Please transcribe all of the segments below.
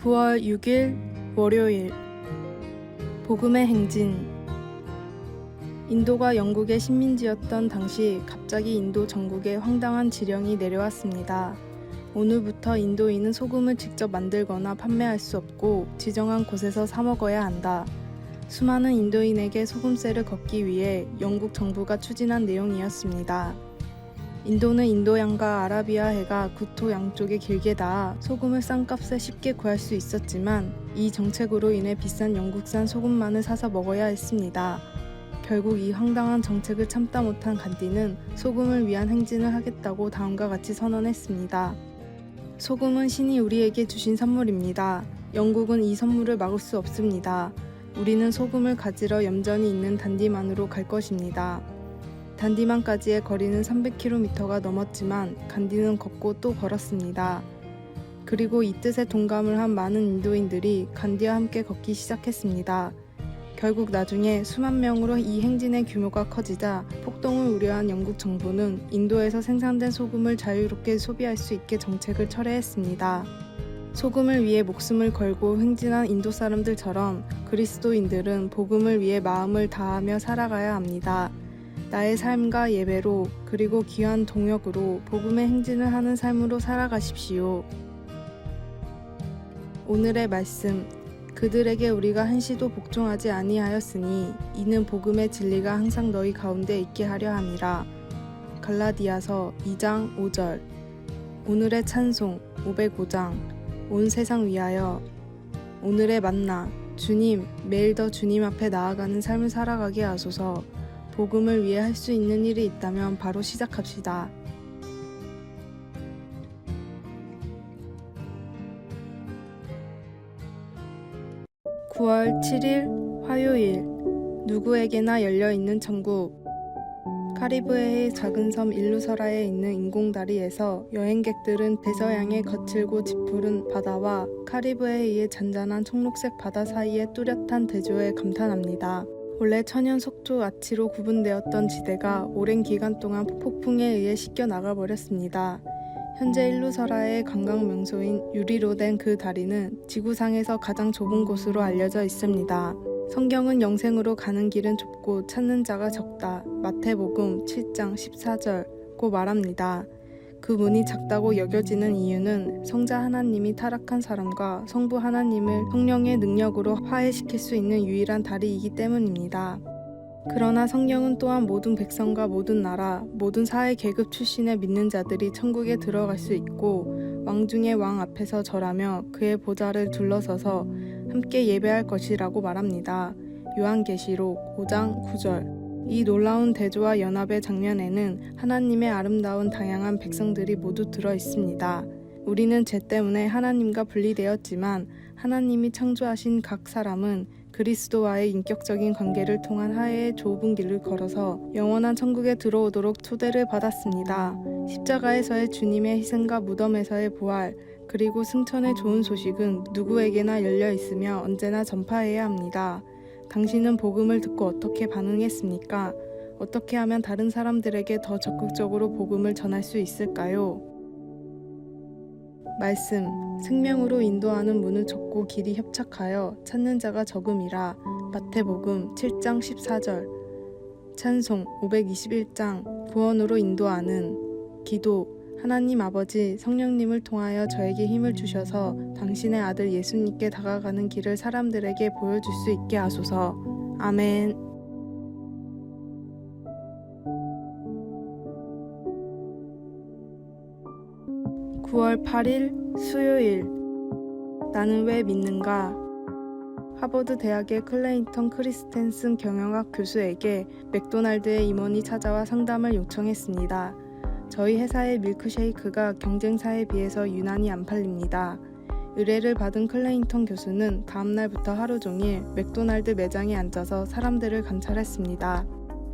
9월 6일 월요일 복음의 행진. 인도가 영국의 식민지였던 당시 갑자기 인도 전국에 황당한 지령이 내려왔습니다. 오늘부터 인도인은 소금을 직접 만들거나 판매할 수 없고 지정한 곳에서 사 먹어야 한다. 수많은 인도인에게 소금세를 걷기 위해 영국 정부가 추진한 내용이었습니다. 인도는 인도양과 아라비아해가 국토 양쪽에 길게 닿아 소금을 싼 값에 쉽게 구할 수 있었지만 이 정책으로 인해 비싼 영국산 소금만을 사서 먹어야 했습니다. 결국 이 황당한 정책을 참다 못한 간디는 소금을 위한 행진을 하겠다고 다음과 같이 선언했습니다. 소금은 신이 우리에게 주신 선물입니다. 영국은 이 선물을 막을 수 없습니다. 우리는 소금을 가지러 얌전히 있는 단디만으로 갈 것입니다. 단디만까지의 거리는 300km가 넘었지만 간디는 걷고 또 걸었습니다. 그리고 이 뜻에 동감을 한 많은 인도인들이 간디와 함께 걷기 시작했습니다. 결국 나중에 수만 명으로 이 행진의 규모가 커지자 폭동을 우려한 영국 정부는 인도에서 생산된 소금을 자유롭게 소비할 수 있게 정책을 철회했습니다. 소금을 위해 목숨을 걸고 행진한 인도 사람들처럼 그리스도인들은 복음을 위해 마음을 다하며 살아가야 합니다. 나의 삶과 예배로 그리고 귀한 동역으로 복음의 행진을 하는 삶으로 살아가십시오. 오늘의 말씀. 그들에게 우리가 한시도 복종하지 아니하였으니 이는 복음의 진리가 항상 너희 가운데 있게 하려 함이라. 갈라디아서 2장 5절. 오늘의 찬송 505장. 온 세상 위하여. 오늘의 만나. 주님, 매일 더 주님 앞에 나아가는 삶을 살아가게 하소서. 복음을 위해 할 수 있는 일이 있다면 바로 시작합시다. (9월 7일) 화요일. 누구에게나 열려있는 천국. 카리브해의 작은 섬 일루서라에 있는 인공다리에서 여행객들은 대서양의 거칠고 짙푸른 바다와 카리브해의 잔잔한 청록색 바다 사이의 뚜렷한 대조에 감탄합니다. 원래 천연 석조 아치로 구분되었던 지대가 오랜 기간 동안 폭풍에 의해 씻겨 나가버렸습니다. 현재 일루서라의 관광 명소인 유리로 된 그 다리는 지구상에서 가장 좁은 곳으로 알려져 있습니다. 성경은 영생으로 가는 길은 좁고 찾는 자가 적다. 마태복음 7장 14절고 말합니다. 그 문이 작다고 여겨지는 이유는 성자 하나님이 타락한 사람과 성부 하나님을 성령의 능력으로 화해시킬 수 있는 유일한 다리이기 때문입니다. 그러나 성경은 또한 모든 백성과 모든 나라, 모든 사회 계급 출신의 믿는 자들이 천국에 들어갈 수 있고 왕 중의 왕 앞에서 절하며 그의 보좌를 둘러서서 함께 예배할 것이라고 말합니다. 요한계시록 5장 9절. 이 놀라운 대조와 연합의 장면에는 하나님의 아름다운 다양한 백성들이 모두 들어 있습니다. 우리는 죄 때문에 하나님과 분리되었지만 하나님이 창조하신 각 사람은 그리스도와의 인격적인 관계를 통한 화해의 좁은 길을 걸어서 영원한 천국에 들어오도록 초대를 받았습니다. 십자가에서의 주님의 희생과 무덤에서의 부활, 그리고 승천의 좋은 소식은 누구에게나 열려 있으며 언제나 전파해야 합니다. 당신은 복음을 듣고 어떻게 반응했습니까? 어떻게 하면 다른 사람들에게 더 적극적으로 복음을 전할 수 있을까요? 말씀. 생명으로 인도하는 문은 좁고 길이 협착하여 찾는 자가 적음이라. 마태복음 7장 14절. 찬송 521장. 구원으로 인도하는. 기도. 하나님 아버지, 성령님을 통하여 저에게 힘을 주셔서 당신의 아들 예수님께 다가가는 길을 사람들에게 보여줄 수 있게 하소서. 아멘. (9월 8일) 수요일. 나는 왜 믿는가? 하버드 대학의 클레인턴 크리스텐슨 경영학 교수에게 맥도날드의 임원이 찾아와 상담을 요청했습니다. 저희 회사의 밀크쉐이크가 경쟁사에 비해서 유난히 안 팔립니다. 의뢰를 받은 클레인턴 교수는 다음 날부터 하루 종일 맥도날드 매장에 앉아서 사람들을 관찰했습니다.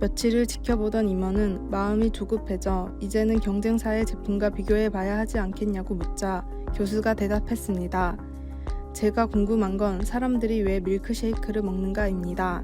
며칠을 지켜보던 임원은 마음이 조급해져 이제는 경쟁사의 제품과 비교해봐야 하지 않겠냐고 묻자 교수가 대답했습니다. 제가 궁금한 건 사람들이 왜 밀크쉐이크를 먹는가입니다.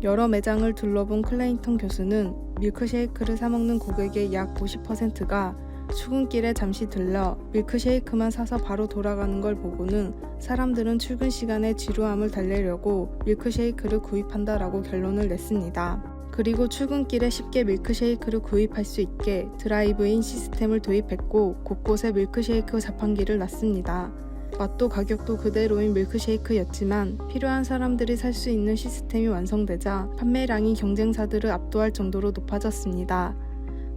여러 매장을 둘러본 클레인턴 교수는 밀크쉐이크를 사먹는 고객의 약 50%가 출근길에 잠시 들러 밀크쉐이크만 사서 바로 돌아가는 걸 보고는 사람들은 출근 시간에 지루함을 달래려고 밀크쉐이크를 구입한다라고 결론을 냈습니다. 그리고 출근길에 쉽게 밀크쉐이크를 구입할 수 있게 드라이브인 시스템을 도입했고 곳곳에 밀크쉐이크 자판기를 놨습니다. 맛도 가격도 그대로인 밀크쉐이크였지만 필요한 사람들이 살 수 있는 시스템이 완성되자 판매량이 경쟁사들을 압도할 정도로 높아졌습니다.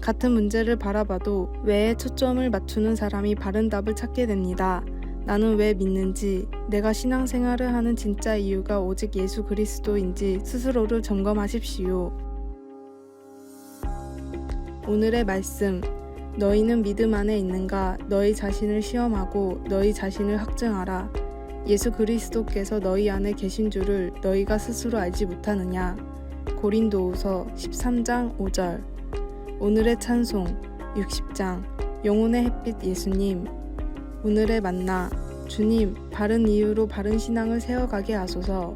같은 문제를 바라봐도 왜에 초점을 맞추는 사람이 바른 답을 찾게 됩니다. 나는 왜 믿는지, 내가 신앙생활을 하는 진짜 이유가 오직 예수 그리스도인지 스스로를 점검하십시오. 오늘의 말씀, 너희는 믿음 안에 있는가? 너희 자신을 시험하고 너희 자신을 학증하라. 예수 그리스도께서 너희 안에 계신 줄을 너희가 스스로 알지 못하느냐? 고린도후서 13장 5절. 오늘의 찬송 60장 영혼의 햇빛 예수님. 오늘의 만나 주님, 바른 이유로 바른 신앙을 세워가게 하소서.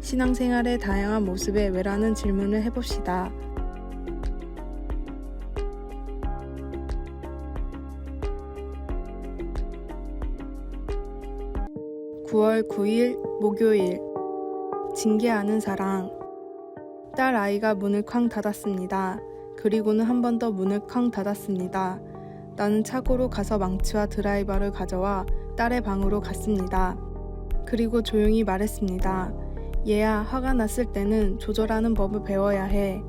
신앙생활의 다양한 모습에 왜라는 질문을 해봅시다. 9월 9일 목요일. 징계하는 사랑. 딸 아이가 문을 쾅 닫았습니다. 그리고는 한 번 더 문을 쾅 닫았습니다. 나는 차고로 가서 망치와 드라이버를 가져와 딸의 방으로 갔습니다. 그리고 조용히 말했습니다. 얘야, 화가 났을 때는 조절하는 법을 배워야 해.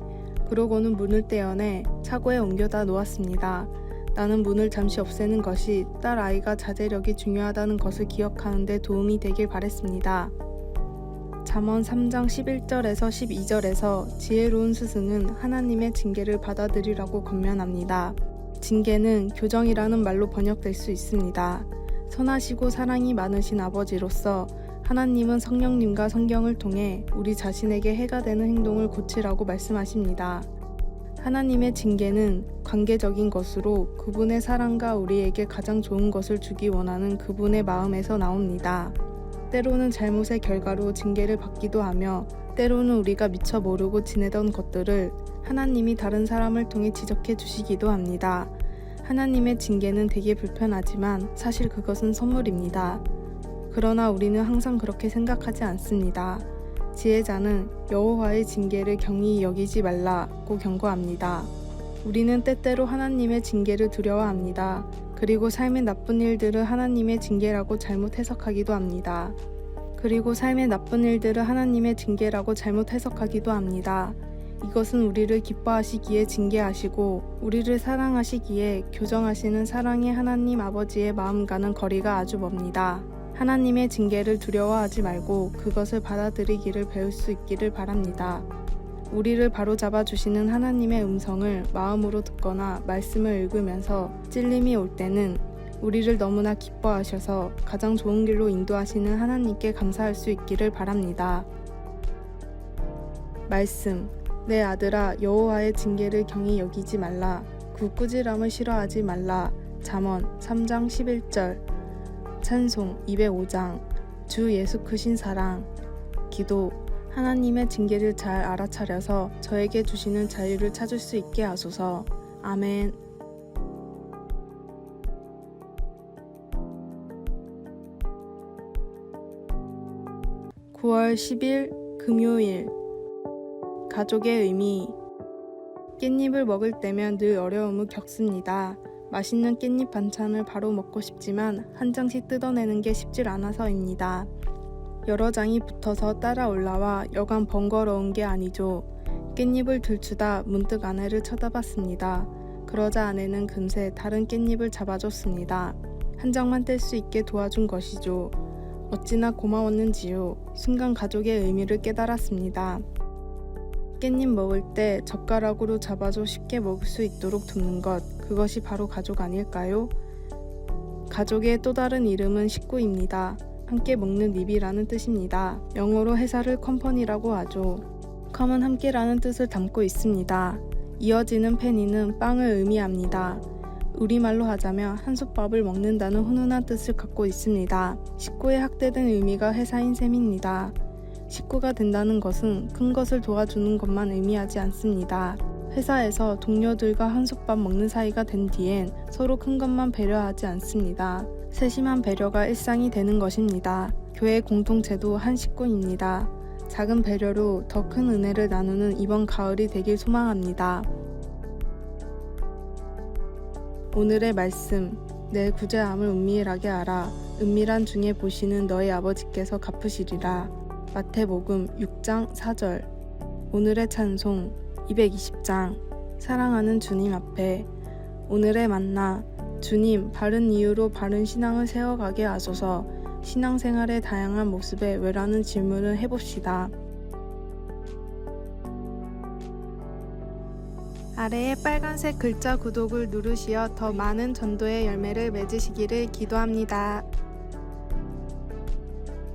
그러고는 문을 떼어내 차고에 옮겨다 놓았습니다. 나는 문을 잠시 없애는 것이 딸 아이가 자제력이 중요하다는 것을 기억하는 데 도움이 되길 바랬습니다. 잠언 3장 11절에서 12절에서 지혜로운 스승은 하나님의 징계를 받아들이라고 권면합니다. 징계는 교정이라는 말로 번역될 수 있습니다. 선하시고 사랑이 많으신 아버지로서 하나님은 성령님과 성경을 통해 우리 자신에게 해가 되는 행동을 고치라고 말씀하십니다. 하나님의 징계는 관계적인 것으로 그분의 사랑과 우리에게 가장 좋은 것을 주기 원하는 그분의 마음에서 나옵니다. 때로는 잘못의 결과로 징계를 받기도 하며 때로는 우리가 미처 모르고 지내던 것들을 하나님이 다른 사람을 통해 지적해 주시기도 합니다. 하나님의 징계는 되게 불편하지만 사실 그것은 선물입니다. 그러나 우리는 항상 그렇게 생각하지 않습니다. 지혜자는 여호와의 징계를 경히 여기지 말라고 경고합니다. 우리는 때때로 하나님의 징계를 두려워합니다. 그리고 삶의 나쁜 일들을 하나님의 징계라고 잘못 해석하기도 합니다. 이것은 우리를 기뻐하시기에 징계하시고 우리를 사랑하시기에 교정하시는 사랑의 하나님 아버지의 마음과는 거리가 아주 멉니다. 하나님의 징계를 두려워하지 말고 그것을 받아들이기를 배울 수 있기를 바랍니다. 우리를 바로잡아 주시는 하나님의 음성을 마음으로 듣거나 말씀을 읽으면서 찔림이 올 때는 우리를 너무나 기뻐하셔서 가장 좋은 길로 인도하시는 하나님께 감사할 수 있기를 바랍니다. 말씀. 내 아들아, 여호와의 징계를 경히 여기지 말라. 굳꾸지람을 싫어하지 말라. 잠언 3장 11절. 찬송 205장. 주 예수 크신 사랑. 기도. 하나님의 징계를 잘 알아차려서 저에게 주시는 자유를 찾을 수 있게 하소서. 아멘. (9월 10일) 금요일. 가족의 의미. 깻잎을 먹을 때면 늘 어려움을 겪습니다. 맛있는 깻잎 반찬을 바로 먹고 싶지만 한 장씩 뜯어내는 게 쉽질 않아서입니다. 여러 장이 붙어서 따라 올라와 여간 번거로운 게 아니죠. 깻잎을 들추다 문득 아내를 쳐다봤습니다. 그러자 아내는 금세 다른 깻잎을 잡아줬습니다. 한 장만 뗄 수 있게 도와준 것이죠. 어찌나 고마웠는지요. 순간 가족의 의미를 깨달았습니다. 깻잎 먹을 때 젓가락으로 잡아줘 쉽게 먹을 수 있도록 돕는 것, 그것이 바로 가족 아닐까요? 가족의 또 다른 이름은 식구입니다. 함께 먹는 입이라는 뜻입니다. 영어로 회사를 컴퍼니라고 하죠. 컴은 함께라는 뜻을 담고 있습니다. 이어지는 페니는 빵을 의미합니다. 우리말로 하자면 한솥밥을 먹는다는 훈훈한 뜻을 갖고 있습니다. 식구에 확대된 의미가 회사인 셈입니다. 식구가 된다는 것은 큰 것을 도와주는 것만 의미하지 않습니다. 회사에서 동료들과 한솥밥 먹는 사이가 된 뒤엔 서로 큰 것만 배려하지 않습니다. 세심한 배려가 일상이 되는 것입니다. 교회 공동체도 한 식구입니다. 작은 배려로 더 큰 은혜를 나누는 이번 가을이 되길 소망합니다. 오늘의 말씀, 내 구제함을 은밀하게 알아. 은밀한 중에 보시는 너희 아버지께서 갚으시리라. 마태복음 6장 4절. 오늘의 찬송 220장. 사랑하는 주님 앞에. 오늘의 만나. 주님, 바른 이유로 바른 신앙을 세워가게 하소서. 신앙생활의 다양한 모습에 왜라는 질문을 해봅시다. 아래의 빨간색 글자 구독을 누르시어 더 많은 전도의 열매를 맺으시기를 기도합니다.